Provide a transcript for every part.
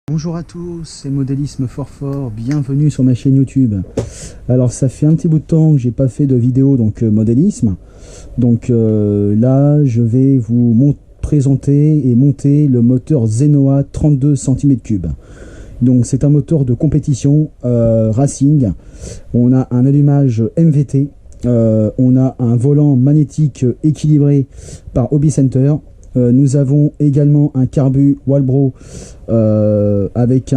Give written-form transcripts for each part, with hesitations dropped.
Bonjour à tous, c'est Modélisme Fort, bienvenue sur ma chaîne YouTube. Alors ça fait un petit bout de temps que j'ai pas fait de vidéo modélisme. Là je vais vous présenter et monter le moteur Zenoa 32 cm3. Donc c'est un moteur de compétition racing. On a un allumage MVT, on a un volant magnétique équilibré par Hobby Center. Nous avons également un carbu Walbro avec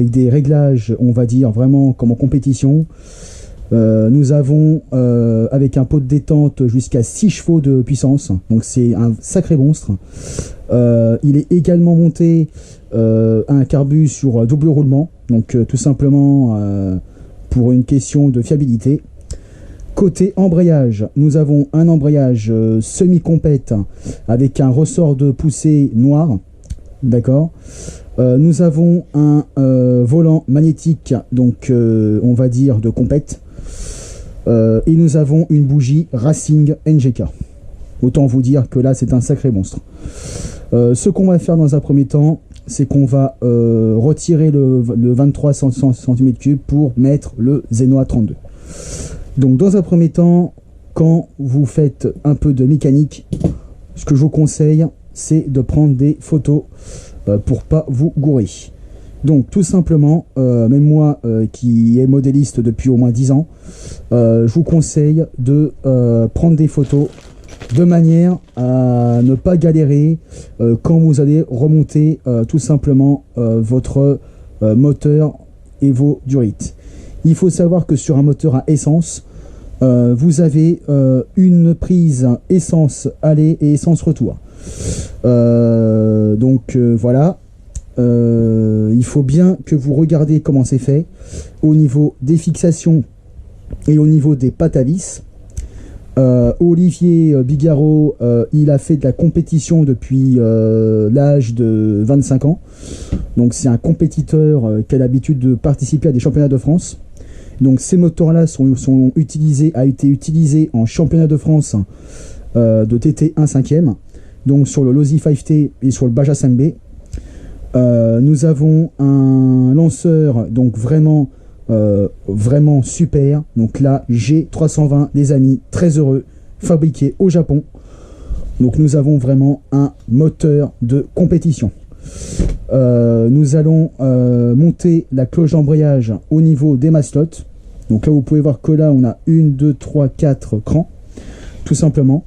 des réglages, on va dire vraiment comme en compétition. Nous avons avec un pot de détente jusqu'à 6 chevaux de puissance, donc c'est un sacré monstre. Il est également monté un carbu sur double roulement, donc tout simplement pour une question de fiabilité. Côté embrayage, nous avons un embrayage semi-compète avec un ressort de poussée noir. D'accord. Nous avons un volant magnétique, donc on va dire de compète. Et nous avons une bougie Racing NGK. Autant vous dire que là c'est un sacré monstre. Ce qu'on va faire dans un premier temps, c'est qu'on va retirer le 23 cm3 pour mettre le Zenoa 32. Donc dans un premier temps, quand vous faites un peu de mécanique, ce que je vous conseille, c'est de prendre des photos pour pas vous gourer. Donc tout simplement, même moi qui est modéliste depuis au moins 10 ans, je vous conseille de prendre des photos de manière à ne pas galérer quand vous allez remonter tout simplement votre moteur et vos durites. Il faut savoir que sur un moteur à essence, vous avez une prise essence aller et essence retour. Voilà. Il faut bien que vous regardiez comment c'est fait au niveau des fixations et au niveau des pattes à vis. Olivier Bigaro, il a fait de la compétition depuis l'âge de 25 ans. Donc c'est un compétiteur qui a l'habitude de participer à des championnats de France. Donc ces moteurs-là a été utilisé en championnat de France de TT 1/5e, donc sur le Losi 5T et sur le Baja 5B. Nous avons un lanceur donc vraiment super. Donc là G320 les amis, très heureux, fabriqué au Japon. Donc nous avons vraiment un moteur de compétition. Nous allons monter la cloche d'embrayage au niveau des maslottes. Donc là vous pouvez voir que là on a 1, 2, 3, 4 crans tout simplement.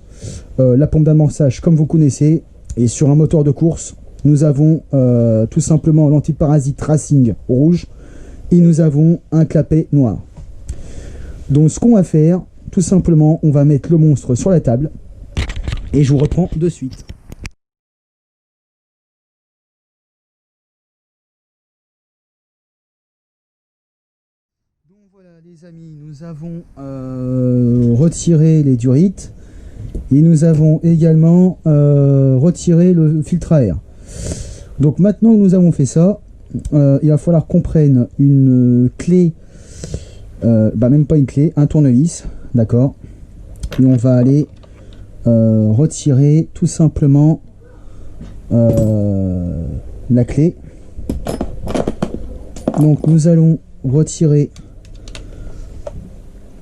La pompe d'amorçage comme vous connaissez, et sur un moteur de course nous avons tout simplement l'antiparasite Racing rouge et nous avons un clapet noir. Donc ce qu'on va faire, tout simplement on va mettre le monstre sur la table et je vous reprends de suite. Donc voilà les amis, nous avons retiré les durites et nous avons également retiré le filtre à air. Donc maintenant que nous avons fait ça, il va falloir qu'on prenne une clé, même pas une clé, un tournevis, d'accord, et on va aller retirer tout simplement la clé. Donc nous allons retirer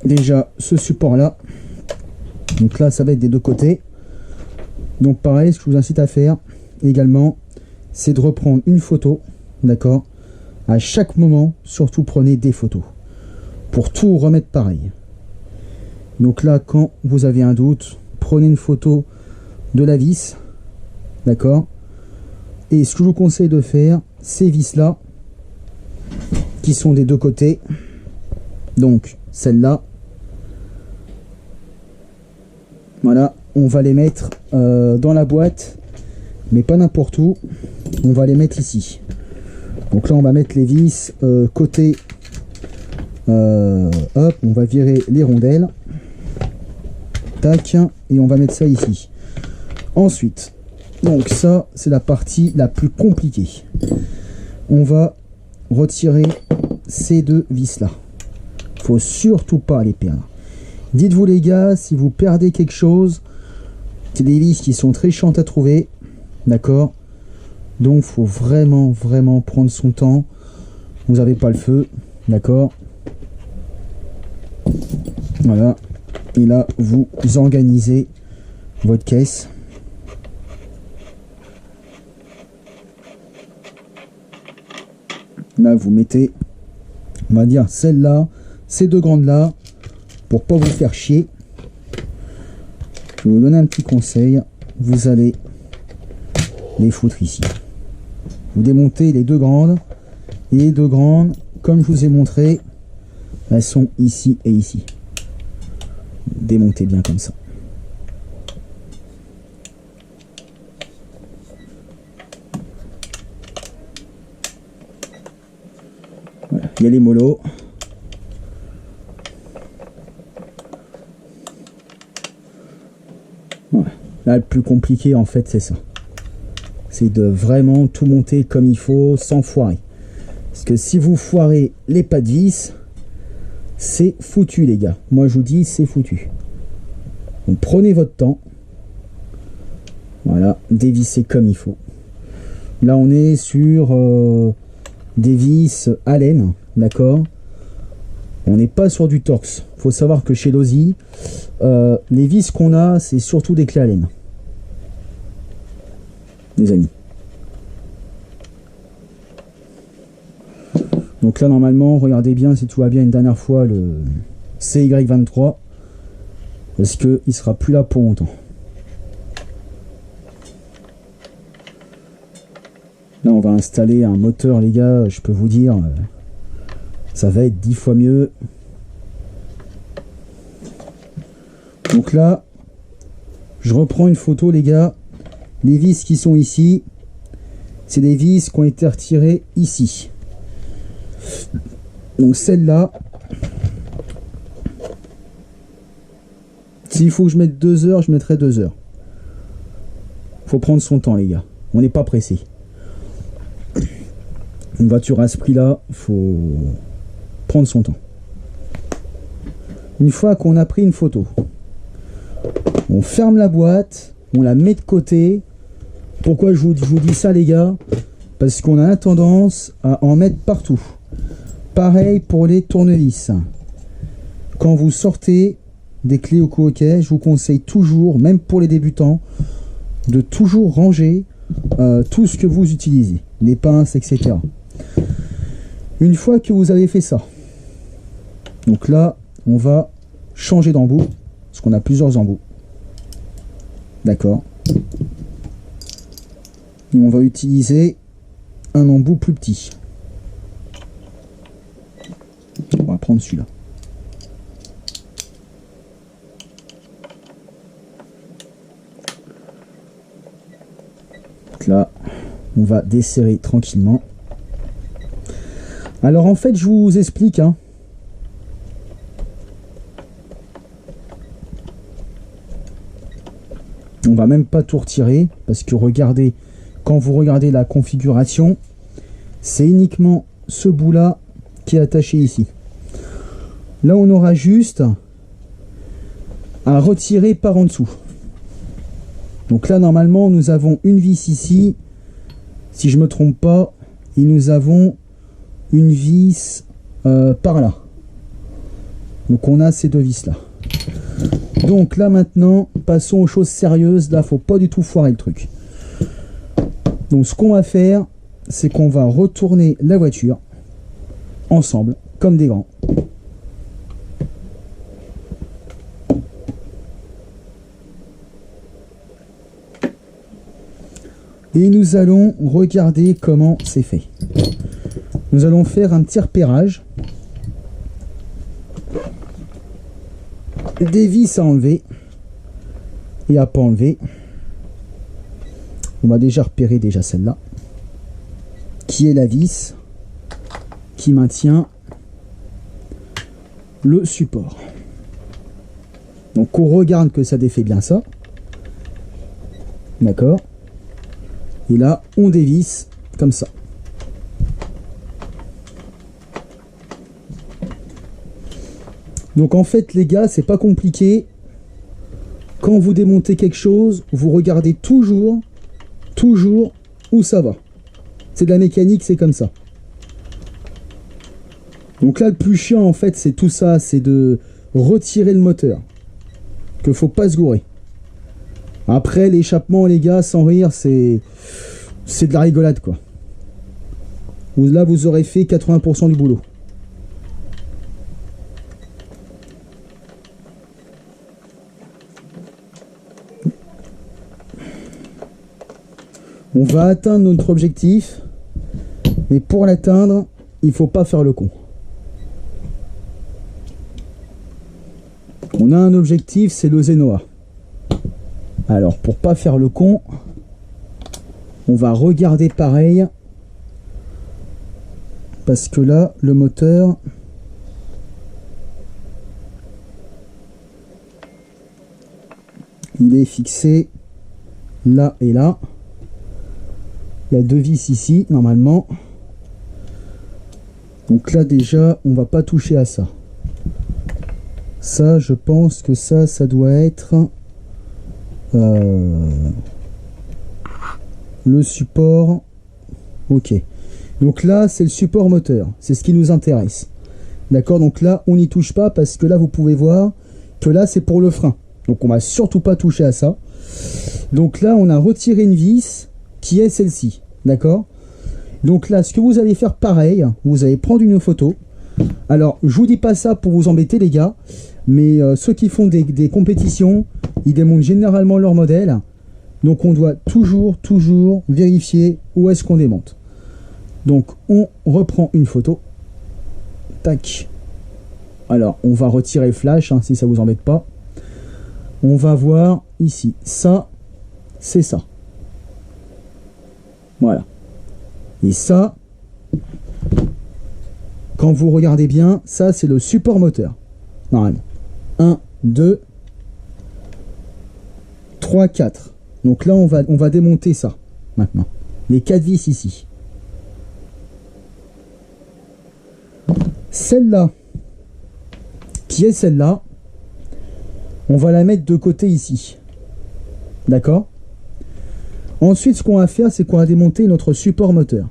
déjà ce support là. Donc là ça va être des deux côtés. Donc pareil, ce que je vous incite à faire également, c'est de reprendre une photo, d'accord, à chaque moment. Surtout prenez des photos pour tout remettre pareil. Donc là quand vous avez un doute, prenez une photo de la vis, d'accord, et ce que je vous conseille de faire, ces vis là qui sont des deux côtés, donc celle-là, voilà, on va les mettre dans la boîte, mais pas n'importe où, on va les mettre ici. Donc là on va mettre les vis côté, hop, on va virer les rondelles, tac, et on va mettre ça ici. Ensuite, donc ça c'est la partie la plus compliquée, on va retirer ces deux vis là. Faut surtout pas les perdre. Dites-vous les gars, si vous perdez quelque chose, c'est des vis qui sont très chiantes à trouver, d'accord, Donc faut vraiment prendre son temps. Vous n'avez pas le feu, d'accord? Voilà. Et là, vous organisez votre caisse. Là, vous mettez, on va dire, celle-là, ces deux grandes-là, pour pas vous faire chier. Je vais vous donner un petit conseil. Vous allez les foutre ici. Vous démontez les deux grandes. Et les deux grandes, comme je vous ai montré, elles sont ici et ici. Démontez bien comme ça. Voilà, il y a les molos. Voilà. Là, le plus compliqué, en fait, c'est ça. C'est de vraiment tout monter comme il faut, sans foirer. Parce que si vous foirez les pas de vis, c'est foutu, les gars. Moi, je vous dis, c'est foutu. Donc, prenez votre temps. Voilà, dévissez comme il faut. Là, on est sur des vis Allen, d'accord? On n'est pas sur du Torx. Il faut savoir que chez Losi, les vis qu'on a, c'est surtout des clés Allen. Les amis. Donc là, normalement, regardez bien si tout va bien une dernière fois le CY23. Parce qu'il ne sera plus là pour longtemps. Là, on va installer un moteur, les gars. Je peux vous dire, ça va être 10 fois mieux. Donc là, je reprends une photo, les gars. Les vis qui sont ici, c'est des vis qui ont été retirées ici. Donc celle-là, s'il faut que je mette 2 heures, je mettrai 2 heures. Faut prendre son temps, les gars. On n'est pas pressé. Une voiture à ce prix-là, faut prendre son temps. Une fois qu'on a pris une photo, on ferme la boîte, on la met de côté. Pourquoi je vous dis ça, les gars? Parce qu'on a la tendance à en mettre partout. Pareil pour les tournevis. Quand vous sortez des clés au coquet, je vous conseille toujours, même pour les débutants, de toujours ranger tout ce que vous utilisez, les pinces, etc. Une fois que vous avez fait ça, donc là, on va changer d'embout, parce qu'on a plusieurs embouts. D'accord. Et on va utiliser un embout plus petit. On va prendre celui-là. Donc là, on va desserrer tranquillement. Alors en fait, je vous explique, hein. On va même pas tout retirer, parce que regardez, quand vous regardez la configuration, c'est uniquement ce bout-là qui est attaché ici. Là, on aura juste à retirer par en dessous. Donc là, normalement, nous avons une vis ici. Si je me trompe pas, et nous avons une vis par là. Donc on a ces deux vis là. Donc là maintenant, passons aux choses sérieuses. Là, faut pas du tout foirer le truc. Donc ce qu'on va faire, c'est qu'on va retourner la voiture ensemble, comme des grands. Et nous allons regarder comment c'est fait. Nous allons faire un petit repérage. Des vis à enlever et à pas enlever. On va déjà repérer celle-là, qui est la vis qui maintient le support. Donc on regarde que ça défait bien ça. D'accord. Et là, on dévisse comme ça. Donc en fait, les gars, c'est pas compliqué. Quand vous démontez quelque chose, vous regardez toujours où ça va. C'est de la mécanique, c'est comme ça. Donc là, le plus chiant, en fait, c'est tout ça. C'est de retirer le moteur. Que faut pas se gourer. Après, l'échappement, les gars, sans rire, c'est de la rigolade, quoi. Là, vous aurez fait 80% du boulot. On va atteindre notre objectif, mais pour l'atteindre, il faut pas faire le con. On a un objectif, c'est le Zenoa. Alors, pour pas faire le con, on va regarder pareil, parce que là, le moteur, il est fixé là et là. Il y a 2 vis ici, normalement. Donc là, déjà, on va pas toucher à ça. Ça, je pense que ça doit être le support. Ok. Donc là, c'est le support moteur. C'est ce qui nous intéresse. D'accord? Donc là, on n'y touche pas parce que là, vous pouvez voir que là, c'est pour le frein. Donc on va surtout pas toucher à ça. Donc là, on a retiré une vis qui est celle-ci, d'accord? Donc là, ce que vous allez faire pareil, vous allez prendre une photo. Alors, je vous dis pas ça pour vous embêter les gars, mais ceux qui font des compétitions, ils démontent généralement leur modèle. Donc on doit toujours vérifier où est-ce qu'on démonte. Donc on reprend une photo. Tac. Alors, on va retirer le flash, hein, si ça vous embête pas. On va voir ici, ça, c'est ça. Voilà. Et ça, quand vous regardez bien, ça c'est le support moteur. Normalement. 1, 2, 3, 4. Donc là, on va démonter ça, maintenant. Les 4 vis ici. Celle-là, qui est celle-là, on va la mettre de côté ici. D'accord? Ensuite, ce qu'on va faire, c'est qu'on va démonter notre support moteur.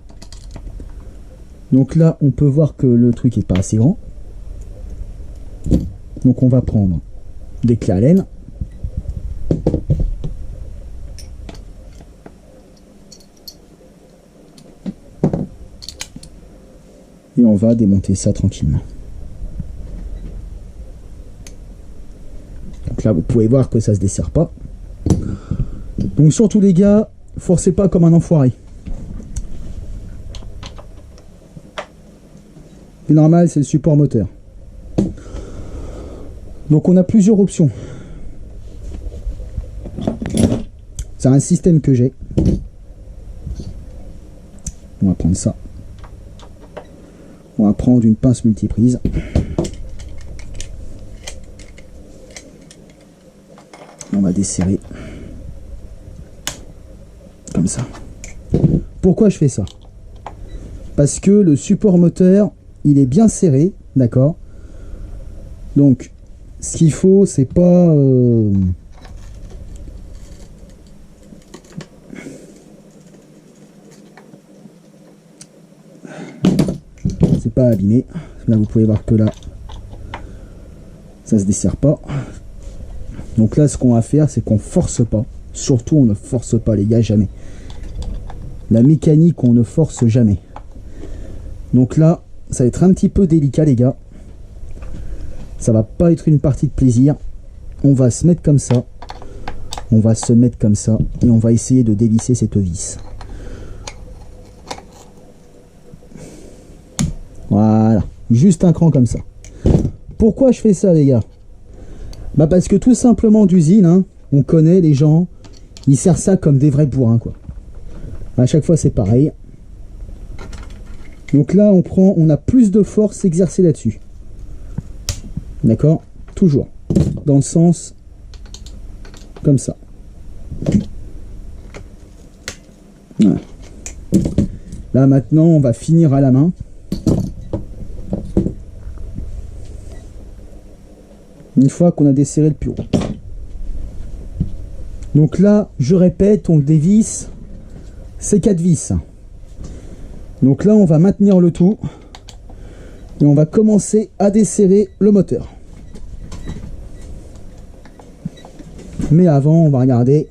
Donc là, on peut voir que le truc n'est pas assez grand. Donc on va prendre des clés Allen. Et on va démonter ça tranquillement. Donc là, vous pouvez voir que ça se desserre pas. Donc surtout les gars, forcez pas comme un enfoiré. C'est normal, c'est le support moteur. Donc on a plusieurs options. C'est un système que j'ai. On va prendre ça. On va prendre une pince multiprise. On va desserrer. Comme ça. Pourquoi je fais ça? Parce que le support moteur, il est bien serré, d'accord? Donc, ce qu'il faut, c'est pas... c'est pas abîmé. Là, vous pouvez voir que là, ça se desserre pas. Donc là, ce qu'on va faire, c'est qu'on force pas. Surtout, on ne force pas, les gars, jamais. La mécanique, on ne force jamais. Donc là, ça va être un petit peu délicat, les gars. Ça va pas être une partie de plaisir. On va se mettre comme ça. On va se mettre comme ça. Et on va essayer de dévisser cette vis. Voilà. Juste un cran comme ça. Pourquoi je fais ça, les gars? Bah parce que tout simplement d'usine, hein, on connaît les gens, ils serrent ça comme des vrais bourrins, quoi. À chaque fois, c'est pareil. Donc là, on a plus de force exercée là-dessus. D'accord? Toujours. Dans le sens comme ça. Voilà. Là, maintenant, on va finir à la main. Une fois qu'on a desserré le bureau. Donc là, je répète, on le dévisse. Ces 4 vis. Donc là, on va maintenir le tout et on va commencer à desserrer le moteur. Mais avant, on va regarder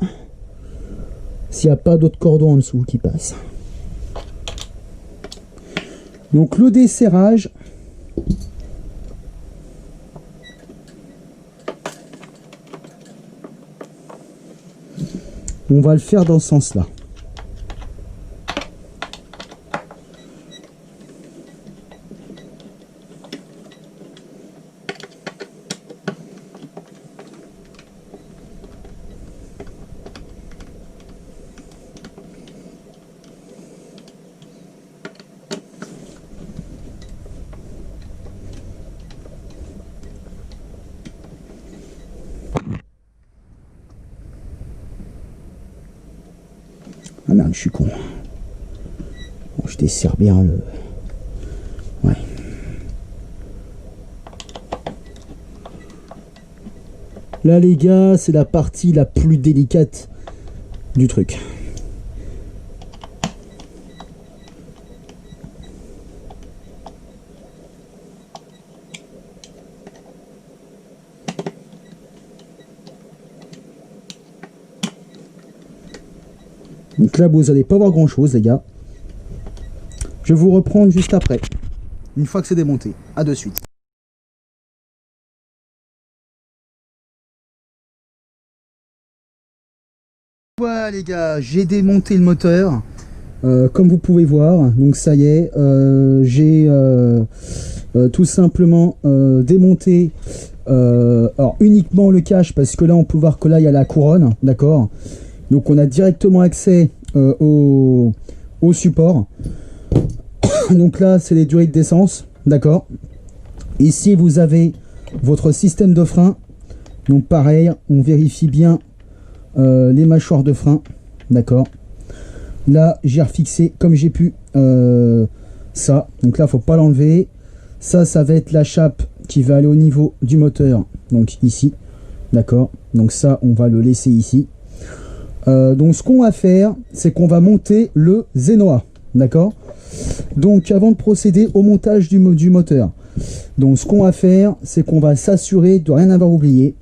s'il n'y a pas d'autres cordons en dessous qui passent. Donc le desserrage, on va le faire dans ce sens-là. Ah merde, je suis con. Bon, je desserre bien le... Ouais. Là les gars, c'est la partie la plus délicate du truc. Donc là, vous n'allez pas voir grand chose, les gars. Je vais vous reprendre juste après, une fois que c'est démonté. À de suite. Voilà, les gars, j'ai démonté le moteur. Comme vous pouvez voir, donc ça y est, j'ai tout simplement démonté alors uniquement le cache, parce que là, on peut voir que là, il y a la couronne, d'accord. Donc on a directement accès au support. Donc là c'est les durées d'essence, d'accord. Ici vous avez votre système de frein. Donc pareil, on vérifie bien les mâchoires de frein, d'accord. Là j'ai refixé comme j'ai pu ça. Donc là faut pas l'enlever. Ça va être la chape qui va aller au niveau du moteur, donc ici, d'accord. Donc ça on va le laisser ici. Donc ce qu'on va faire, c'est qu'on va monter le Zenoa, d'accord. Donc avant de procéder au montage du moteur, donc ce qu'on va faire, c'est qu'on va s'assurer de rien avoir oublié.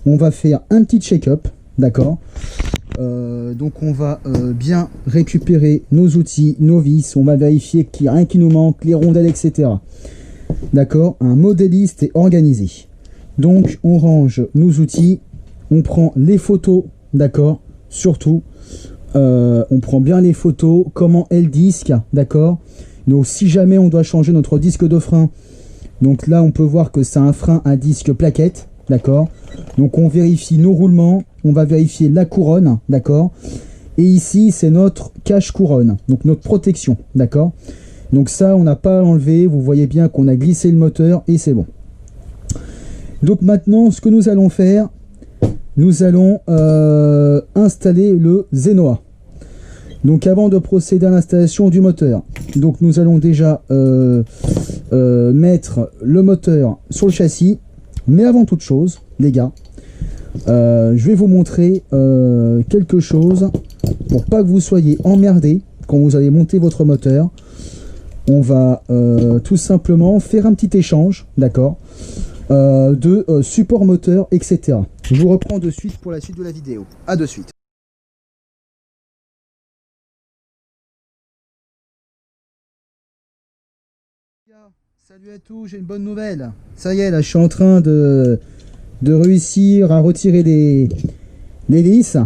On va faire un petit check-up, d'accord. Donc on va bien récupérer nos outils, nos vis, on va vérifier qu'il n'y a rien qui nous manque, les rondelles, etc. D'accord, un modéliste est organisé. Donc on range nos outils, on prend les photos, d'accord. Surtout, on prend bien les photos, comment est le disque, d'accord. Donc si jamais on doit changer notre disque de frein, donc là on peut voir que c'est un frein à disque plaquette, d'accord. Donc on vérifie nos roulements, on va vérifier la couronne, d'accord. Et ici c'est notre cache couronne, donc notre protection, d'accord. Donc ça on n'a pas à enlever, vous voyez bien qu'on a glissé le moteur et c'est bon. Donc maintenant ce que nous allons faire, nous allons installer le Zenoa. Donc avant de procéder à l'installation du moteur, donc nous allons déjà mettre le moteur sur le châssis. Mais avant toute chose, les gars, je vais vous montrer quelque chose pour pas que vous soyez emmerdés quand vous allez monter votre moteur. On va tout simplement faire un petit échange, d'accord, de support moteur, etc. Je vous reprends de suite pour la suite de la vidéo. À de suite. Salut à tous, j'ai une bonne nouvelle. Ça y est, là je suis en train de réussir à retirer les vis.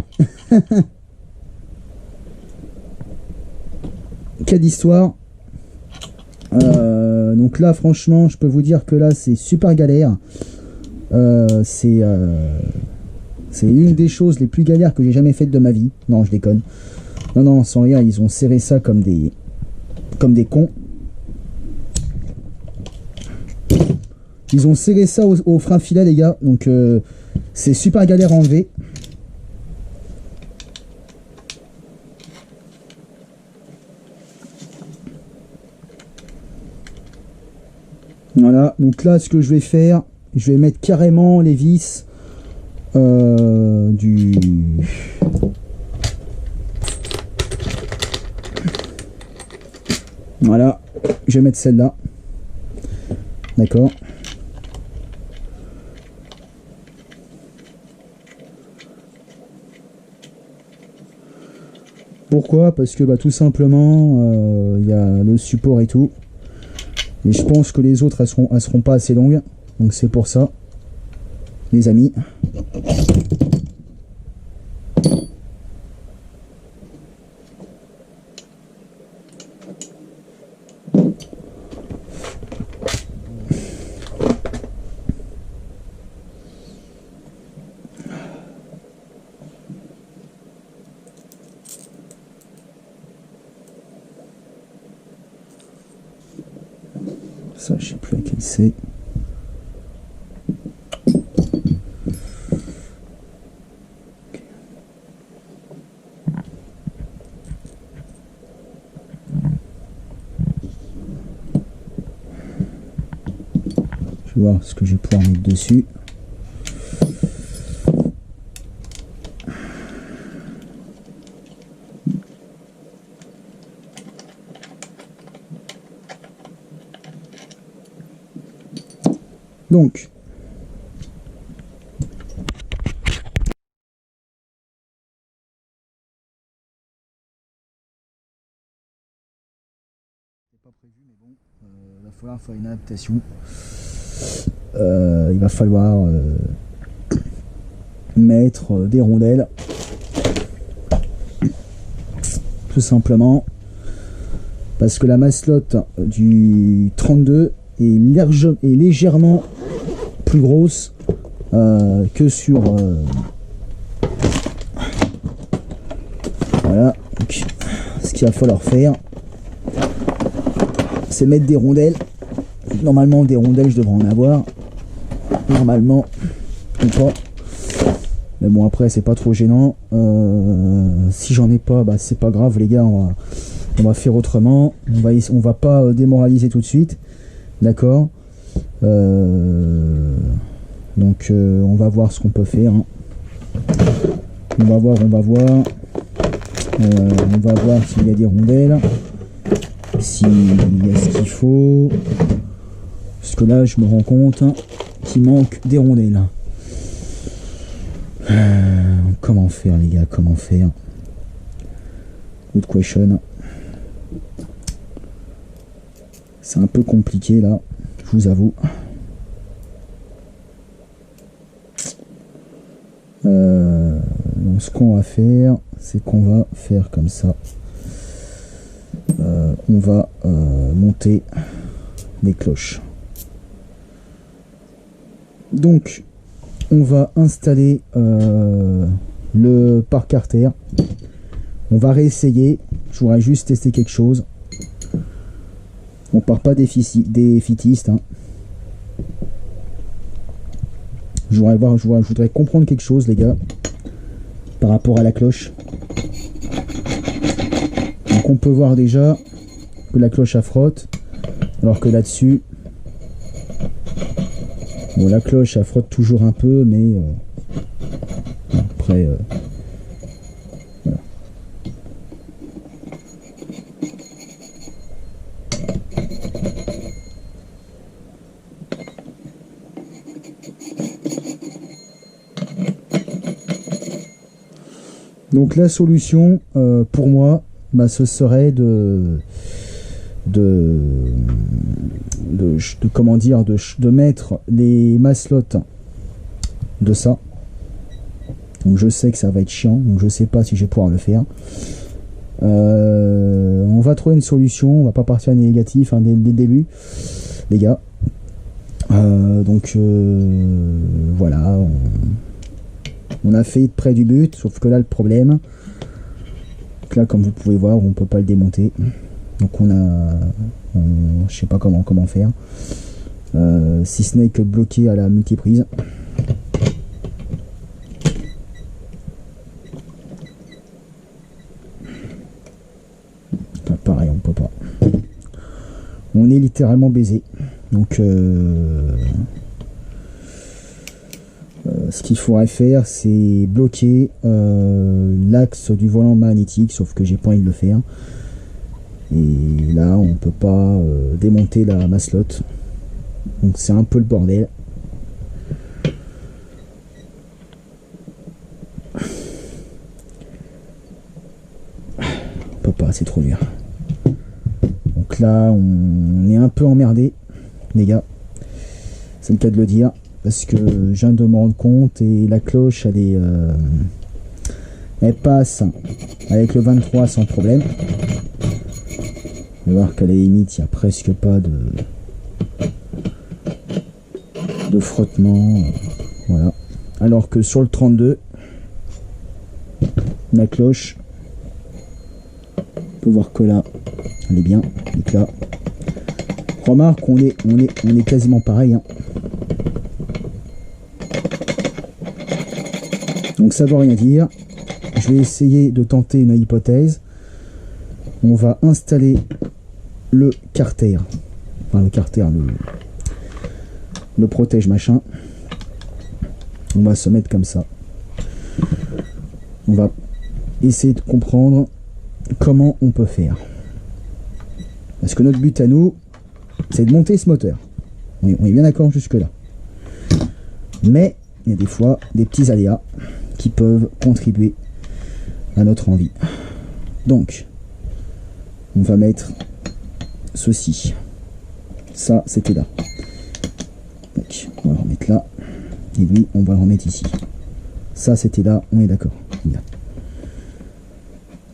Quelle histoire. Donc là franchement je peux vous dire que là c'est super galère. C'est une des choses les plus galères que j'ai jamais faites de ma vie. Non, je déconne. Non, non, sans rien, ils ont serré ça comme des cons. Ils ont serré ça au frein filet, les gars. Donc c'est super galère à enlever. Voilà, donc là ce que je vais faire, je vais mettre carrément les vis du... Voilà, je vais mettre celle-là. D'accord. Pourquoi? Parce que tout simplement, il y a le support et tout. Et je pense que les autres, elles seront pas assez longues. Donc c'est pour ça, les amis. Ça, je sais plus à quel c'est. Je vais voir ce que je vais pouvoir mettre dessus. Donc, c'est pas prévu, mais bon, il va falloir faire une adaptation. Il va falloir mettre des rondelles, tout simplement, parce que la masselotte du 32 est légèrement plus grosse que sur voilà. Donc, ce qu'il va falloir faire, c'est mettre des rondelles. Normalement, des rondelles, je devrais en avoir. Normalement, ou pas. Mais bon, après, c'est pas trop gênant. Si j'en ai pas, c'est pas grave, les gars. On va faire autrement. On va pas démoraliser tout de suite. D'accord. Donc, on va voir ce qu'on peut faire. Hein. On va voir. On va voir s'il y a des rondelles. S'il y a ce qu'il faut. Parce que là, je me rends compte qu'il manque des rondelles. Comment faire, les gars? Comment faire? Good question. C'est un peu compliqué, là. Je vous avoue. Donc, ce qu'on va faire, c'est qu'on va faire comme ça. On va monter les cloches. Donc, on va installer le parc artère. On va réessayer. Je voudrais juste tester quelque chose. On part pas des fitistes. Hein. Je voudrais comprendre quelque chose, les gars, par rapport à la cloche. Donc on peut voir déjà que la cloche a frotte, alors que là-dessus, bon, la cloche elle frotte toujours un peu, mais après, voilà. Donc la solution pour moi, ce serait de comment dire, de mettre les masselottes de ça. Donc je sais que ça va être chiant, donc je sais pas si je vais pouvoir le faire. On va trouver une solution, on va pas partir négatif dès le début, les gars. Donc voilà, on a fait près du but, sauf que là le problème, là comme vous pouvez voir, on peut pas le démonter. Donc je sais pas comment faire, si ce n'est que bloqué à la multiprise. Là, pareil, on peut pas. On est littéralement baisé. Donc ce qu'il faudrait faire, c'est bloquer l'axe du volant magnétique, sauf que j'ai pas envie de le faire. Et là, on peut pas démonter la maslotte. Donc c'est un peu le bordel. On peut pas, c'est trop dur. Donc là, on est un peu emmerdé, les gars. C'est le cas de le dire. Parce que je viens de me rendre compte et la cloche, elle passe avec le 23 sans problème. Vous allez voir qu'à la limite, il n'y a presque pas de frottement. Voilà. Alors que sur le 32, la cloche, on peut voir que là, elle est bien. Donc là, remarque, on est quasiment pareil. Hein. Donc ça ne veut rien dire. Je vais essayer de tenter une hypothèse. On va installer le carter. Enfin le carter, le protège machin. On va se mettre comme ça. On va essayer de comprendre comment on peut faire. Parce que notre but à nous, c'est de monter ce moteur. On est bien d'accord jusque là. Mais il y a des fois des petits aléas qui peuvent contribuer à notre envie. Donc, on va mettre ceci. Ça, c'était là. Donc, on va le remettre là. Et lui, on va le remettre ici. Ça, c'était là. On est d'accord.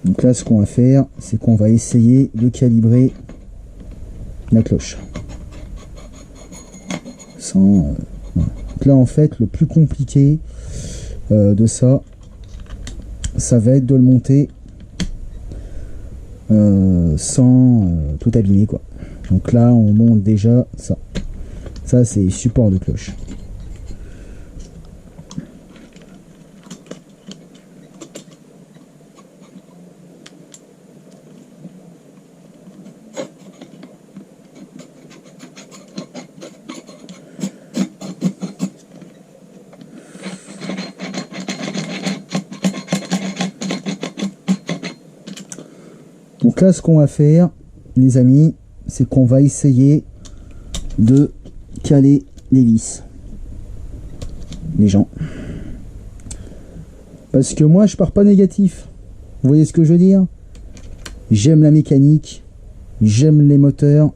Donc là, ce qu'on va faire, c'est qu'on va essayer de calibrer la cloche. Sans... voilà. Donc là, en fait, le plus compliqué de ça va être de le monter sans tout abîmer, quoi. Donc là, on monte déjà ça. Ça, c'est support de cloche. Donc là, ce qu'on va faire, les amis, c'est qu'on va essayer de caler les vis. Les gens. Parce que moi, je pars pas négatif. Vous voyez ce que je veux dire? J'aime la mécanique, j'aime les moteurs.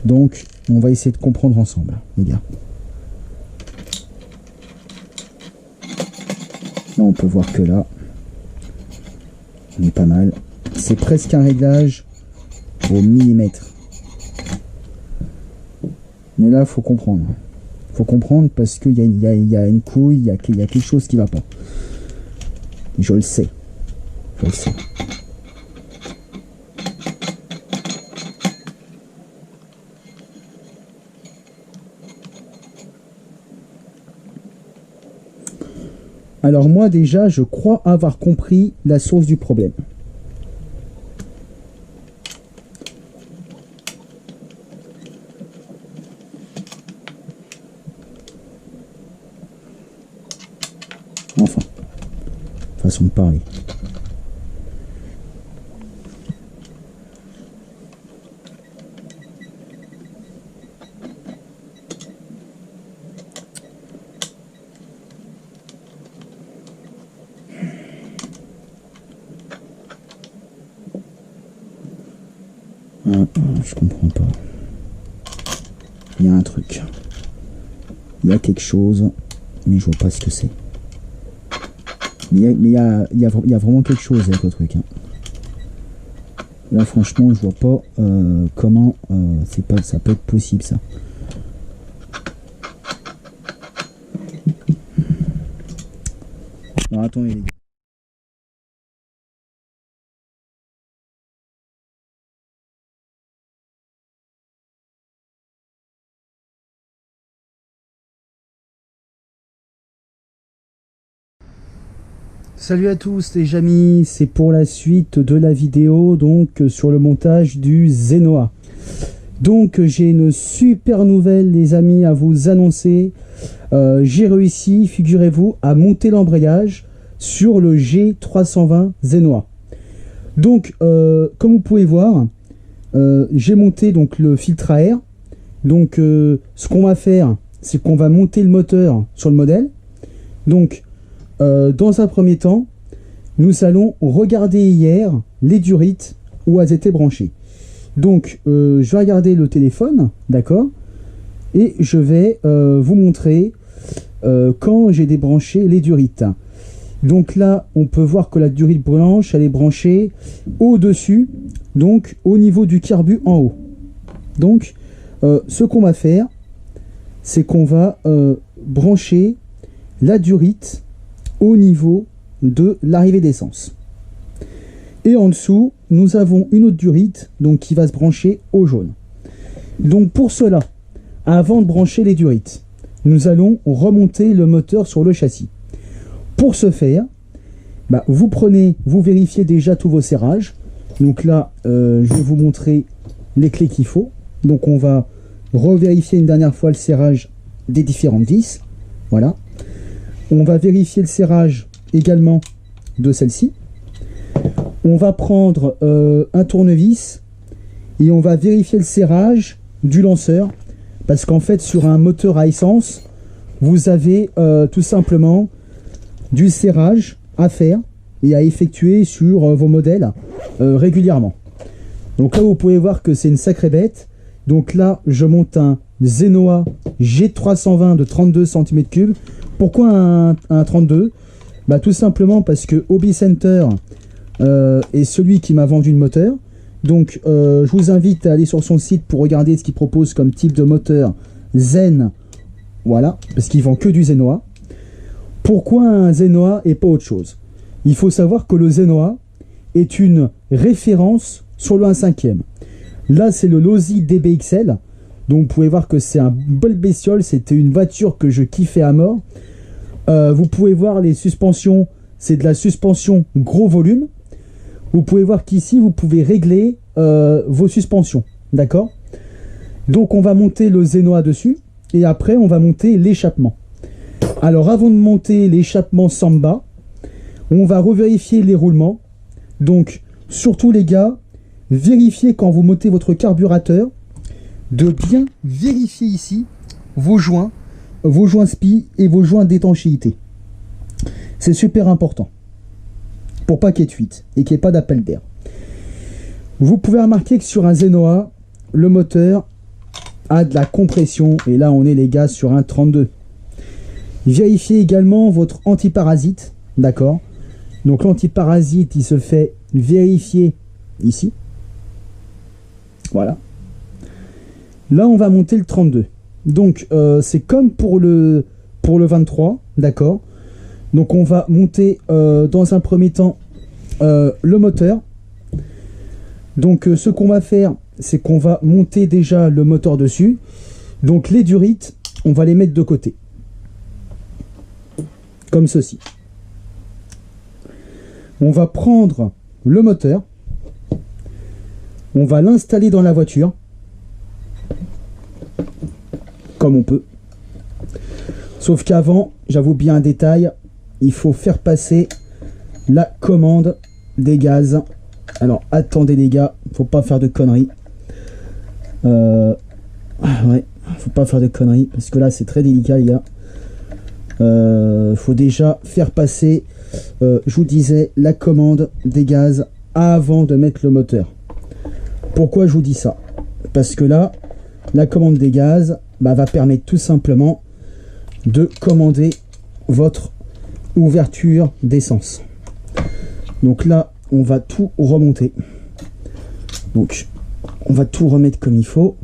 Donc, on va essayer de comprendre ensemble, les gars. Là, on peut voir que là, on est pas mal. C'est presque un réglage au millimètre. Mais là, faut comprendre. Faut comprendre parce qu'il y a une couille, il y a quelque chose qui va pas. Je le sais. Je le sais. Alors moi déjà, je crois avoir compris la source du problème. Enfin, façon de parler. Je comprends pas. Il y a un truc. Il y a quelque chose, mais je vois pas ce que c'est. Mais il y a vraiment quelque chose avec le truc. Hein. Là, franchement, je vois pas comment ça peut être possible, ça. Alors, attendez, les gars. Salut à tous les amis, c'est pour la suite de la vidéo donc sur le montage du Zenoa. Donc j'ai une super nouvelle les amis à vous annoncer. J'ai réussi, figurez-vous, à monter l'embrayage sur le G320 Zenoa. Donc, comme vous pouvez voir, j'ai monté donc le filtre à air. Donc, ce qu'on va faire, c'est qu'on va monter le moteur sur le modèle. Donc, dans un premier temps, nous allons regarder hier les durites où elles étaient branchées. Donc, je vais regarder le téléphone, d'accord, et je vais vous montrer quand j'ai débranché les durites. Donc là, on peut voir que la durite blanche, elle est branchée au-dessus, donc au niveau du carbu en haut. Donc, ce qu'on va faire, c'est qu'on va brancher la durite au niveau de l'arrivée d'essence. Et en dessous, nous avons une autre durite donc, qui va se brancher au jaune. Donc pour cela, avant de brancher les durites, nous allons remonter le moteur sur le châssis. Pour ce faire, vous vérifiez déjà tous vos serrages. Donc là, je vais vous montrer les clés qu'il faut. Donc on va revérifier une dernière fois le serrage des différentes vis. Voilà. On va vérifier le serrage également de celle-ci. On va prendre un tournevis et on va vérifier le serrage du lanceur. Parce qu'en fait, sur un moteur à essence, vous avez tout simplement du serrage à faire et à effectuer sur vos modèles régulièrement. Donc là, vous pouvez voir que c'est une sacrée bête. Donc là, je monte un Zenoa G320 de 32 cm3. Pourquoi un 32 ? Tout simplement parce que Hobby Center est celui qui m'a vendu le moteur. Donc je vous invite à aller sur son site pour regarder ce qu'il propose comme type de moteur Zen. Voilà, parce qu'il vend que du Zenoa. Pourquoi un Zenoa et pas autre chose ? Il faut savoir que le Zenoa est une référence sur le 1/5e. Là, c'est le Losi DBXL. Donc vous pouvez voir que c'est un bel bestiole. C'était une voiture que je kiffais à mort. Vous pouvez voir les suspensions. C'est de la suspension gros volume. Vous pouvez voir qu'ici, vous pouvez régler vos suspensions. D'accord ? Donc, on va monter le Zenoa dessus. Et après, on va monter l'échappement. Alors, avant de monter l'échappement Samba, on va revérifier les roulements. Donc, surtout les gars, vérifiez quand vous montez votre carburateur de bien vérifier ici vos joints SPI et vos joints d'étanchéité. C'est super important pour pas qu'il y ait de fuite et qu'il n'y ait pas d'appel d'air. Vous pouvez remarquer que sur un Zenoa, le moteur a de la compression et là on est les gars sur un 32. Vérifiez également votre antiparasite, d'accord ? Donc l'antiparasite il se fait vérifier ici. Voilà. Là on va monter le 32. Donc c'est comme pour le 23, d'accord ? Donc on va monter dans un premier temps le moteur. Donc ce qu'on va faire, c'est qu'on va monter déjà le moteur dessus. Donc les durites, on va les mettre de côté. Comme ceci. On va prendre le moteur. On va l'installer dans la voiture. Comme on peut. Sauf qu'avant, j'avoue bien un détail, il faut faire passer la commande des gaz. Alors attendez les gars, faut pas faire de conneries. Ouais, faut pas faire de conneries parce que là c'est très délicat les gars. Faut déjà faire passer, je vous disais, la commande des gaz avant de mettre le moteur. Pourquoi je vous dis ça ? Parce que là, la commande des gaz va permettre tout simplement de commander votre ouverture d'essence. Donc là, on va tout remonter. Donc, on va tout remettre comme il faut,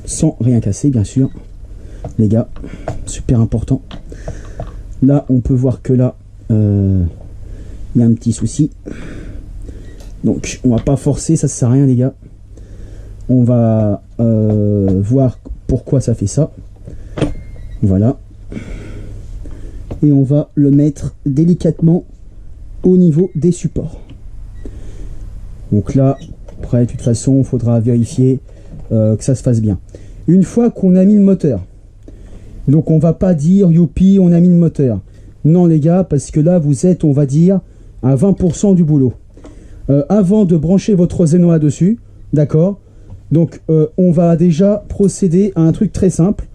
sans rien casser, bien sûr. Les gars, super important. Là, on peut voir que là, il y a un petit souci. Donc, on va pas forcer, ça sert à rien, les gars. On va voir pourquoi ça fait ça. Voilà. Et on va le mettre délicatement au niveau des supports. Donc là, après, de toute façon, il faudra vérifier que ça se fasse bien. Une fois qu'on a mis le moteur, donc on va pas dire youpi, on a mis le moteur. Non les gars, parce que là, vous êtes, on va dire, à 20% du boulot. avant de brancher votre Zenoa dessus, d'accord? Donc on va déjà procéder à un truc très simple.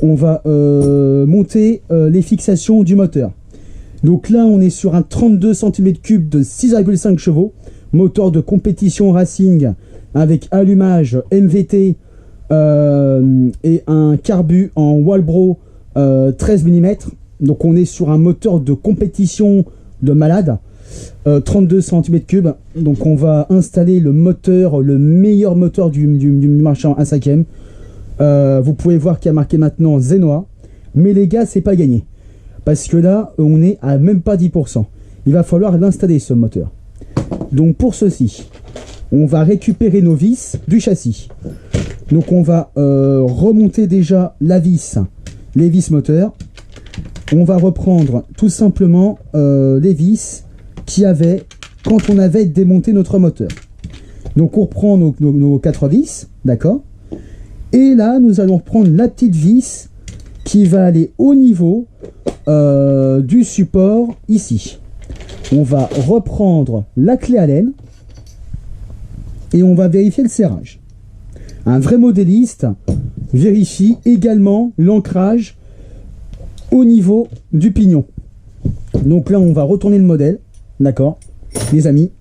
On va monter les fixations du moteur. Donc là on est sur un 32 cm3 de 6,5 chevaux, moteur de compétition racing avec allumage MVT et un carbu en Walbro 13 mm. Donc on est sur un moteur de compétition de malade. 32 cm3. Donc on va installer le moteur, le meilleur moteur du marché en 1/5. Vous pouvez voir qu'il y a marqué maintenant Zenoa. Mais les gars, c'est pas gagné. Parce que là, on est à même pas 10%. Il va falloir l'installer ce moteur. Donc pour ceci, on va récupérer nos vis du châssis. Donc on va remonter déjà la vis, les vis moteurs. On va reprendre tout simplement les vis qu'il y avait quand on avait démonté notre moteur. Donc on reprend nos 4 vis, d'accord? Et là, nous allons reprendre la petite vis qui va aller au niveau du support ici. On va reprendre la clé Allen et on va vérifier le serrage. Un vrai modéliste vérifie également l'ancrage au niveau du pignon. Donc là, on va retourner le modèle, d'accord, les amis,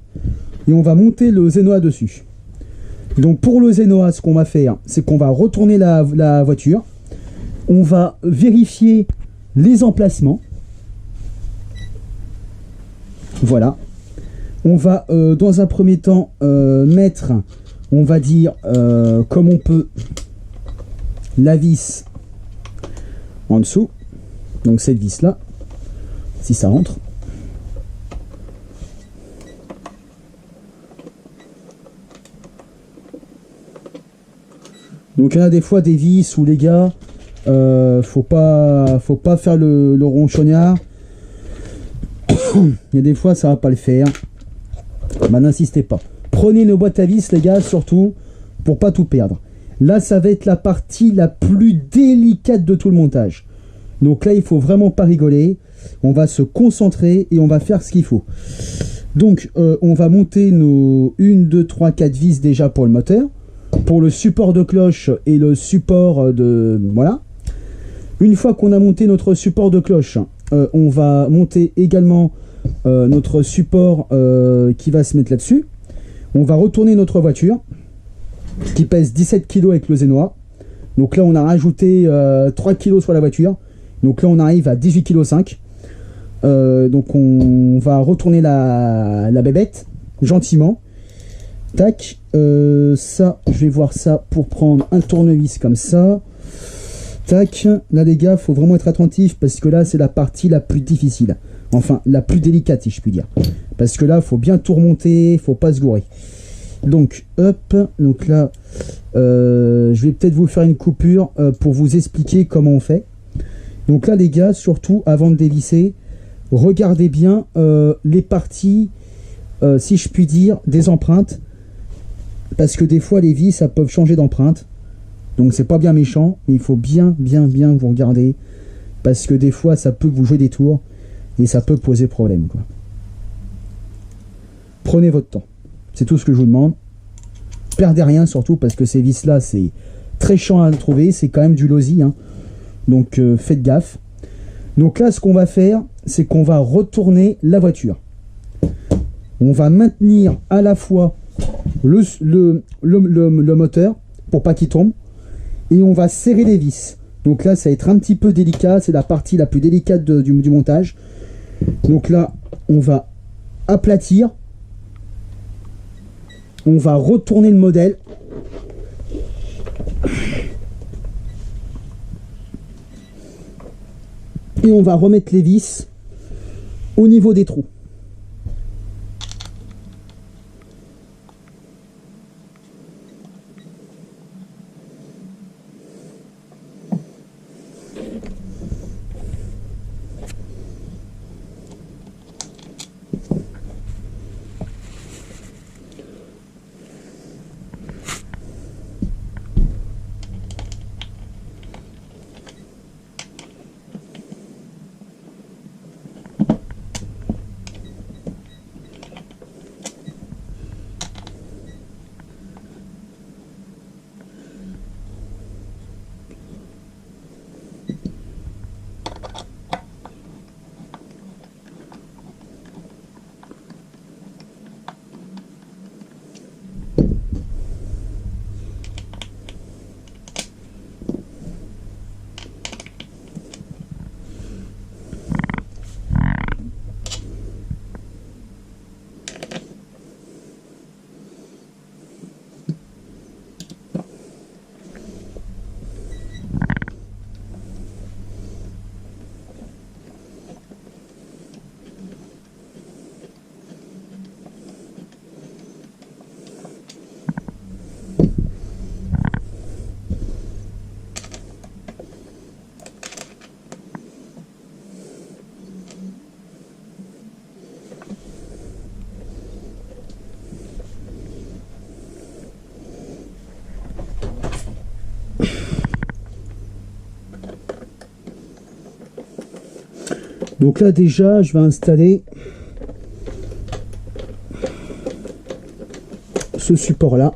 et on va monter le Zenoa dessus. Donc pour le Zenoa, ce qu'on va faire, c'est qu'on va retourner la voiture. On va vérifier les emplacements. Voilà. On va dans un premier temps mettre, on va dire, comme on peut, la vis en dessous. Donc cette vis là, si ça rentre. Donc il y a des fois des vis où les gars, faut pas faire le ronchonnard. Il y a des fois ça va pas le faire. Bah n'insistez pas. Prenez une boîte à vis les gars, surtout pour pas tout perdre. Là ça va être la partie la plus délicate de tout le montage. Donc là il faut vraiment pas rigoler. On va se concentrer et on va faire ce qu'il faut. Donc on va monter nos 1, 2, 3, 4 vis déjà pour le moteur. Pour le support de cloche et le support de... Voilà. Une fois qu'on a monté notre support de cloche, on va monter également notre support qui va se mettre là-dessus. On va retourner notre voiture qui pèse 17 kg avec le Zenoa. Donc là, on a rajouté 3 kg sur la voiture. Donc là, on arrive à 18,5 kg. Donc on va retourner la bébête gentiment. Tac, ça, je vais voir ça pour prendre un tournevis comme ça. Tac, là les gars, faut vraiment être attentif parce que là c'est la partie la plus difficile. Enfin, la plus délicate si je puis dire. Parce que là, faut bien tout remonter, faut pas se gourer. Donc, hop, donc là, je vais peut-être vous faire une coupure pour vous expliquer comment on fait. Donc là les gars, surtout avant de dévisser, regardez bien les parties, si je puis dire, des empreintes. Parce que des fois les vis ça peuvent changer d'empreinte. Donc c'est pas bien méchant, mais il faut bien vous regarder. Parce que des fois ça peut vous jouer des tours et ça peut poser problème quoi. Prenez votre temps. C'est tout ce que je vous demande. Perdez rien surtout parce que ces vis là c'est très chiant à trouver. C'est quand même du losi hein. Donc faites gaffe. Donc là ce qu'on va faire c'est qu'on va retourner la voiture. On va maintenir à la fois le moteur pour pas qu'il tombe et on va serrer les vis. Donc là ça va être un petit peu délicat, c'est la partie la plus délicate du montage. Donc là on va aplatir, on va retourner le modèle et on va remettre les vis au niveau des trous. Donc là déjà je vais installer ce support là.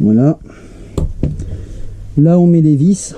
Voilà. Là, on met les vis.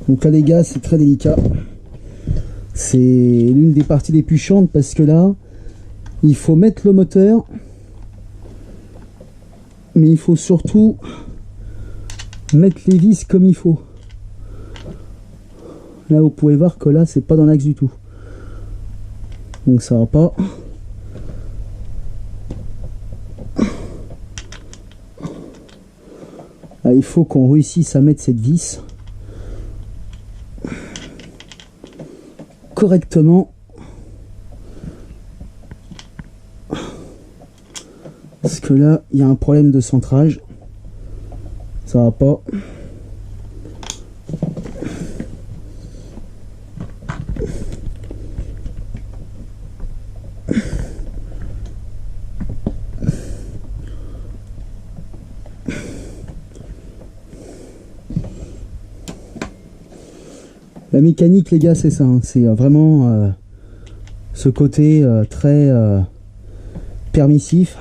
Donc là les gars, c'est très délicat. C'est l'une des parties les plus chiantes parce que là, il faut mettre le moteur, mais il faut surtout mettre les vis comme il faut. Là vous pouvez voir que là c'est pas dans l'axe du tout. Donc ça va pas. Là, il faut qu'on réussisse à mettre cette vis correctement, parce que là il y a un problème de centrage, ça va pas. La mécanique les gars c'est ça, hein. C'est vraiment ce côté très permissif.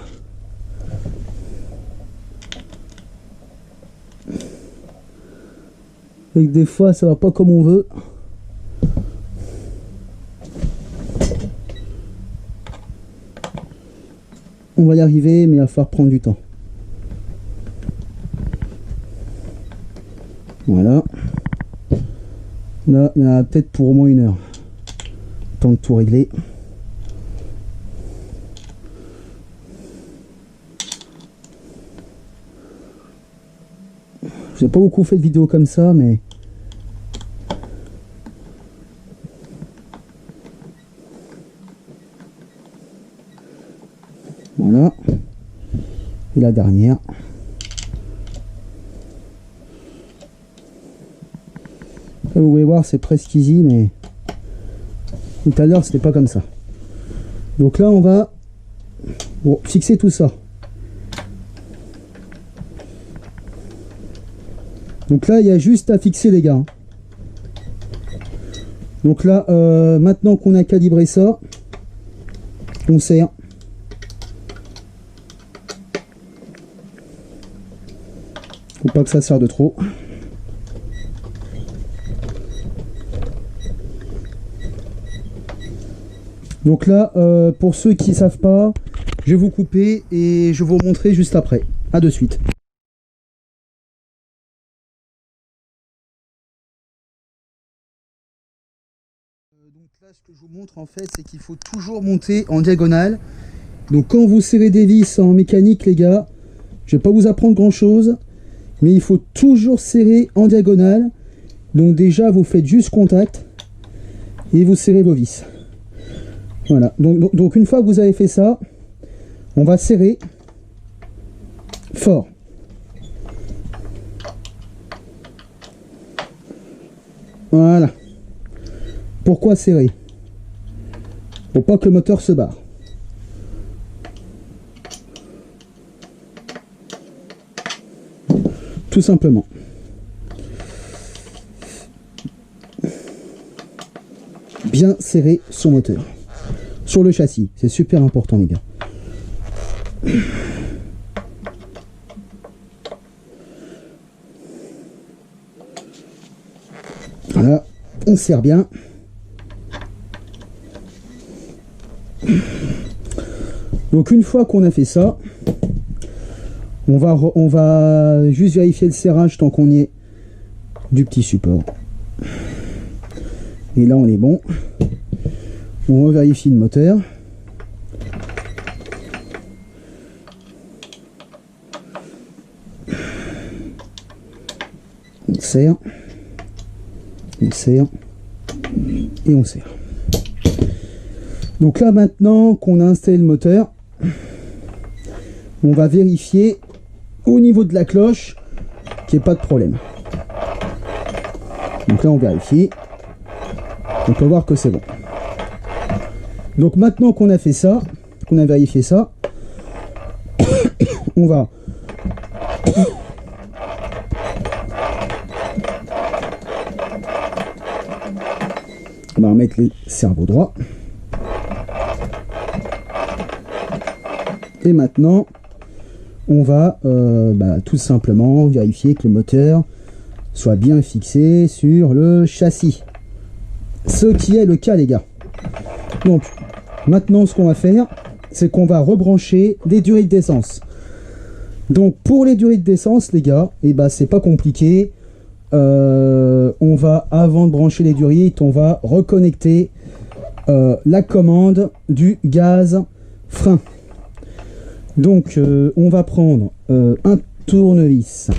Et que des fois ça va pas comme on veut. On va y arriver mais il va falloir prendre du temps. Voilà. Là, il y en a peut-être pour au moins 1 heure. Temps de tout régler. J'ai pas beaucoup fait de vidéos comme ça, mais voilà. Et la dernière. Là, vous pouvez voir, c'est presque easy, mais tout à l'heure, c'était pas comme ça. Donc là, on va fixer tout ça. Donc là, il y a juste à fixer les gars. Donc là, maintenant qu'on a calibré ça, on serre. Faut pas que ça serre de trop. Donc là, pour ceux qui ne savent pas, je vais vous couper et je vais vous montrer juste après. A de suite. Donc là, ce que je vous montre en fait, c'est qu'il faut toujours monter en diagonale. Donc quand vous serrez des vis en mécanique, les gars, je vais pas vous apprendre grand chose, mais il faut toujours serrer en diagonale. Donc déjà, vous faites juste contact et vous serrez vos vis. Voilà, donc une fois que vous avez fait ça, on va serrer fort. Voilà. Pourquoi serrer? Pour pas que le moteur se barre. Tout simplement. bien serrer son moteur sur le châssis. C'est super important, les gars. Voilà, on serre bien. Donc une fois qu'on a fait ça, on va juste vérifier le serrage tant qu'on y est du petit support. Et là on est bon. On revérifie le moteur. On serre. On serre. Et on serre. Donc là maintenant qu'on a installé le moteur, on va vérifier au niveau de la cloche qu'il n'y ait pas de problème. Donc là on vérifie. On peut voir que c'est bon. Donc maintenant qu'on a fait ça, qu'on a vérifié ça, on va remettre les cerveaux droits. Et maintenant, on va tout simplement vérifier que le moteur soit bien fixé sur le châssis. Ce qui est le cas, les gars. Donc, maintenant, ce qu'on va faire, c'est qu'on va rebrancher les durites d'essence. Donc, pour les durites d'essence, les gars, c'est pas compliqué. On va, avant de brancher les durites, on va reconnecter la commande du gaz frein. Donc on va prendre un tournevis.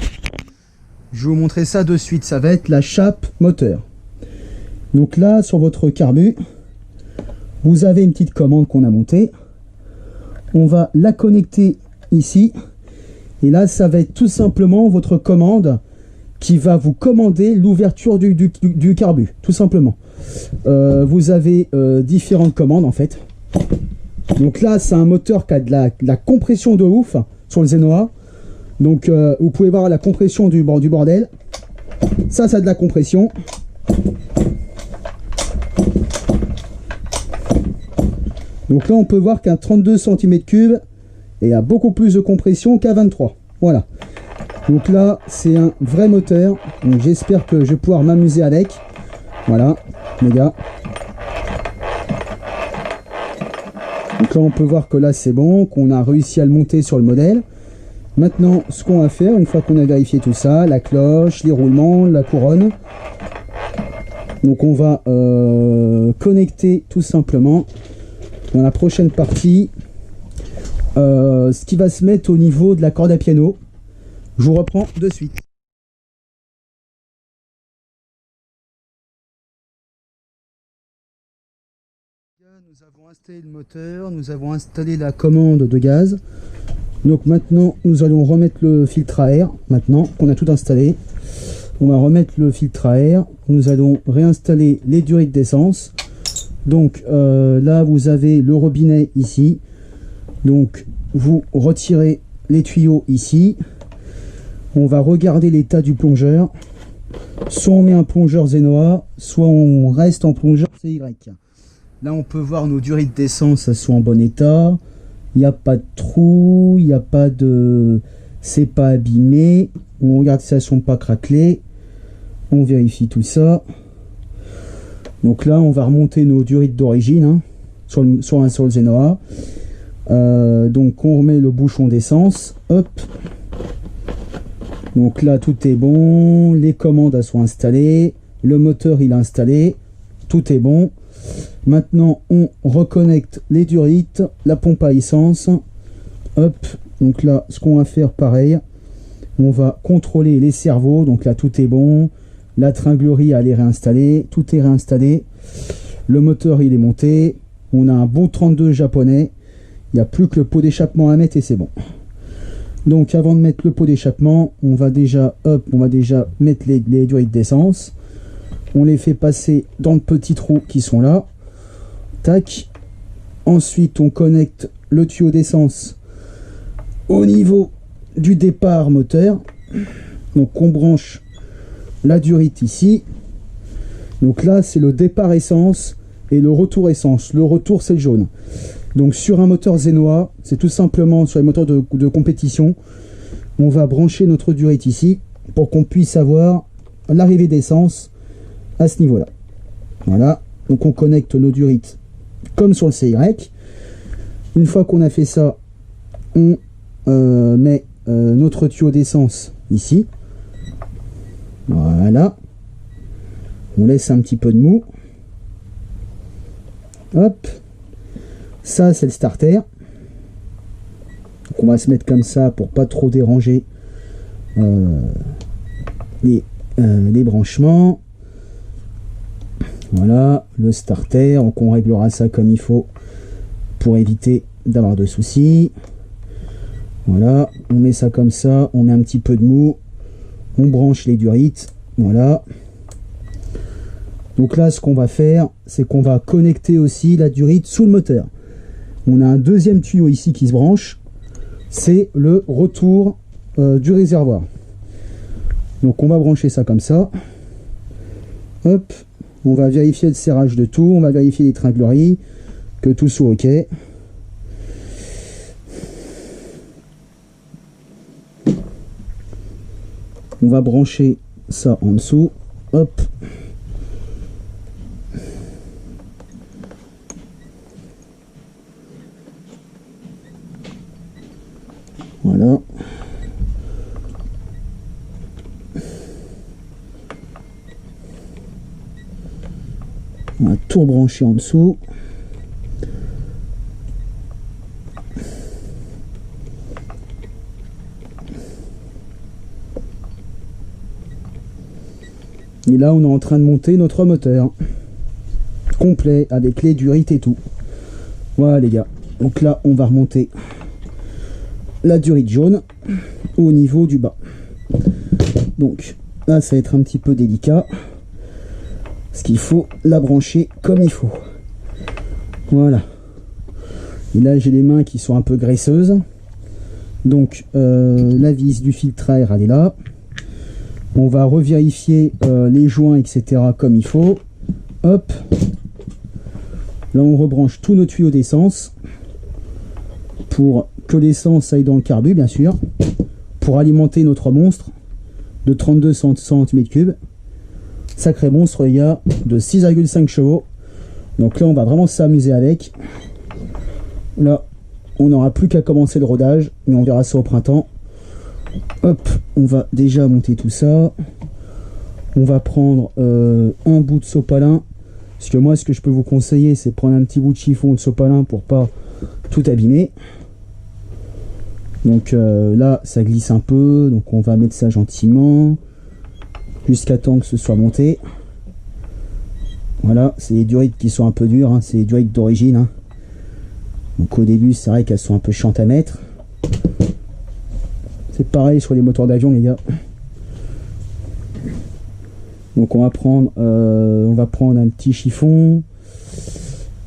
Je vais vous montrer ça de suite. Ça va être la chape moteur. Donc là, sur votre carbu, vous avez une petite commande qu'on a montée. On va la connecter ici. Et là, ça va être tout simplement votre commande qui va vous commander l'ouverture du carbu. Tout simplement. Vous avez différentes commandes en fait. Donc là, c'est un moteur qui a de la compression de ouf sur le Zenoa. Donc vous pouvez voir la compression du bordel. Ça a de la compression. Donc là, on peut voir qu'un 32 cm3 a beaucoup plus de compression qu'un 23. Voilà. Donc là, c'est un vrai moteur. Donc j'espère que je vais pouvoir m'amuser avec. Voilà, les gars. Donc là on peut voir que là c'est bon, qu'on a réussi à le monter sur le modèle. Maintenant ce qu'on va faire, une fois qu'on a vérifié tout ça, la cloche, les roulements, la couronne, donc on va connecter tout simplement dans la prochaine partie ce qui va se mettre au niveau de la corde à piano. Je vous reprends de suite. Nous avons installé le moteur, nous avons installé la commande de gaz. Donc maintenant nous allons remettre le filtre à air. Maintenant qu'on a tout installé, on va remettre le filtre à air. Nous allons réinstaller les durites d'essence. Donc là vous avez le robinet ici. Donc vous retirez les tuyaux ici. On va regarder l'état du plongeur. Soit on met un plongeur Zenoa, soit on reste en plongeur CY. Là, on peut voir nos durites d'essence, elles sont en bon état. Il n'y a pas de trou, il n'y a pas de... c'est pas abîmé. On regarde si elles ne sont pas craquelées. On vérifie tout ça. Donc là, on va remonter nos durites d'origine hein, sur le Zenoa. Donc, on remet le bouchon d'essence. Hop. Donc là, tout est bon. Les commandes, elles sont installées. Le moteur, il est installé. Tout est bon. Maintenant, on reconnecte les durites, la pompe à essence. Hop, donc là, ce qu'on va faire, pareil, on va contrôler les cerveaux. Donc là, tout est bon. La tringlerie, elle est réinstallée. Tout est réinstallé. Le moteur, il est monté. On a un bon 32 japonais. Il n'y a plus que le pot d'échappement à mettre et c'est bon. Donc, avant de mettre le pot d'échappement, on va déjà mettre les durites d'essence. On les fait passer dans le petit trou qui sont là. Tac. Ensuite, on connecte le tuyau d'essence au niveau du départ moteur. Donc, on branche la durite ici. Donc là, c'est le départ essence et le retour essence. Le retour, c'est le jaune. Donc sur un moteur Zenoa, c'est tout simplement sur les moteurs de compétition, on va brancher notre durite ici pour qu'on puisse avoir l'arrivée d'essence à ce niveau-là. Voilà, donc on connecte nos durites comme sur le CY. Une fois qu'on a fait ça, on met notre tuyau d'essence ici. Voilà. On laisse un petit peu de mou. Hop. Ça, c'est le starter. Donc on va se mettre comme ça pour pas trop déranger les branchements. Voilà, le starter. Donc on réglera ça comme il faut pour éviter d'avoir de soucis. Voilà, on met ça comme ça, on met un petit peu de mou, on branche les durites, voilà. Donc là, ce qu'on va faire, c'est qu'on va connecter aussi la durite sous le moteur. On a un deuxième tuyau ici qui se branche, c'est le retour du réservoir. Donc on va brancher ça comme ça. Hop, on va vérifier le serrage de tout, on va vérifier les tringleries, que tout soit ok. On va brancher ça en dessous. Hop. Voilà. On va tout rebrancher en dessous. Et là, on est en train de monter notre moteur complet avec les durites et tout. Voilà les gars. Donc là, on va remonter la durite jaune au niveau du bas. Donc là, ça va être un petit peu délicat parce qu'il faut la brancher comme il faut. Voilà. Et là, j'ai les mains qui sont un peu graisseuses. Donc la vis du filtre à air, elle est là. On va revérifier les joints, etc. comme il faut. Hop. Là, on rebranche tous nos tuyaux d'essence pour que l'essence aille dans le carbu, bien sûr, pour alimenter notre monstre de 32 cm3. Sacré monstre, il y a de 6,5 chevaux. Donc là, on va vraiment s'amuser avec. Là, on n'aura plus qu'à commencer le rodage, mais on verra ça au printemps. Hop, on va déjà monter tout ça. On va prendre un bout de sopalin. Parce que moi, ce que je peux vous conseiller, c'est prendre un petit bout de chiffon de sopalin pour pas tout abîmer. Donc là, ça glisse un peu. Donc on va mettre ça gentiment. Jusqu'à temps que ce soit monté. Voilà, c'est les durites qui sont un peu dures. Hein, c'est les durites d'origine. Hein. Donc au début, c'est vrai qu'elles sont un peu chiantes à mettre. C'est pareil sur les moteurs d'avion, les gars. Donc on va prendre un petit chiffon.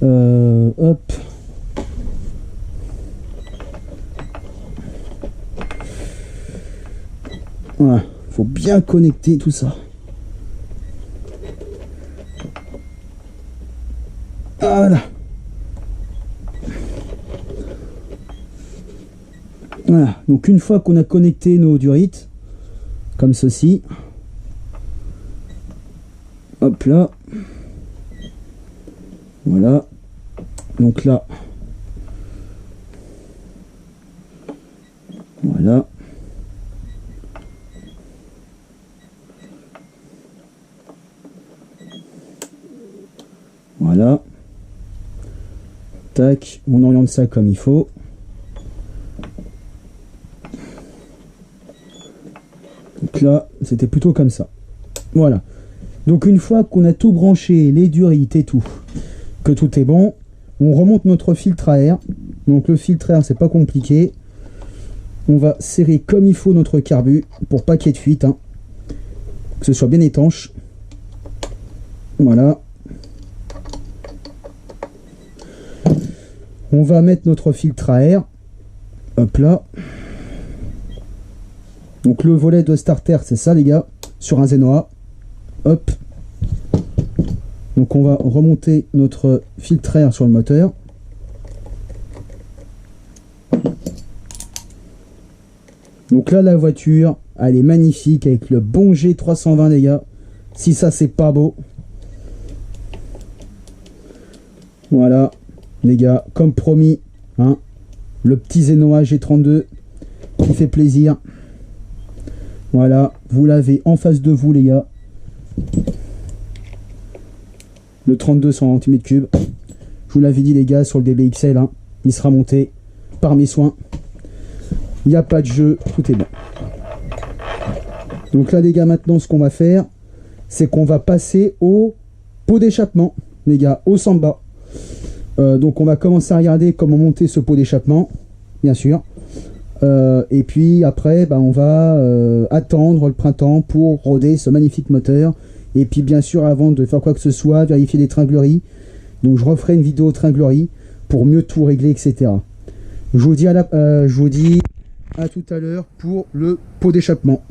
Hop. Voilà, faut bien connecter tout ça. Voilà. Voilà, donc une fois qu'on a connecté nos durites, comme ceci, hop là, voilà, donc là, voilà, voilà, tac, on oriente ça comme il faut. Donc là, c'était plutôt comme ça. Voilà. Donc une fois qu'on a tout branché, les durites et tout, que tout est bon, on remonte notre filtre à air. Donc le filtre à air, c'est pas compliqué. On va serrer comme il faut notre carbu pour pas qu'il y ait de fuite. Hein. Que ce soit bien étanche. Voilà. On va mettre notre filtre à air. Hop là. Donc le volet de starter, c'est ça les gars, sur un Zenoa. Hop. Donc Donc on va remonter notre filtre air sur le moteur. Donc là la voiture, elle est magnifique avec le bon G320 les gars. Si ça c'est pas beau. Voilà les gars, comme promis, hein, le petit Zenoa G32 qui fait plaisir. Voilà, vous l'avez en face de vous les gars. Le 32 cm3. Je vous l'avais dit les gars sur le DBXL, hein, il sera monté par mes soins. Il n'y a pas de jeu, tout est bon. Donc là les gars, maintenant ce qu'on va faire, c'est qu'on va passer au pot d'échappement, les gars, au Samba. Donc on va commencer à regarder comment monter ce pot d'échappement, bien sûr. Et puis après, on va attendre le printemps pour roder ce magnifique moteur. Et puis bien sûr, avant de faire quoi que ce soit, vérifier les tringleries. Donc je referai une vidéo tringlerie pour mieux tout régler, etc. Je vous dis à tout à l'heure pour le pot d'échappement.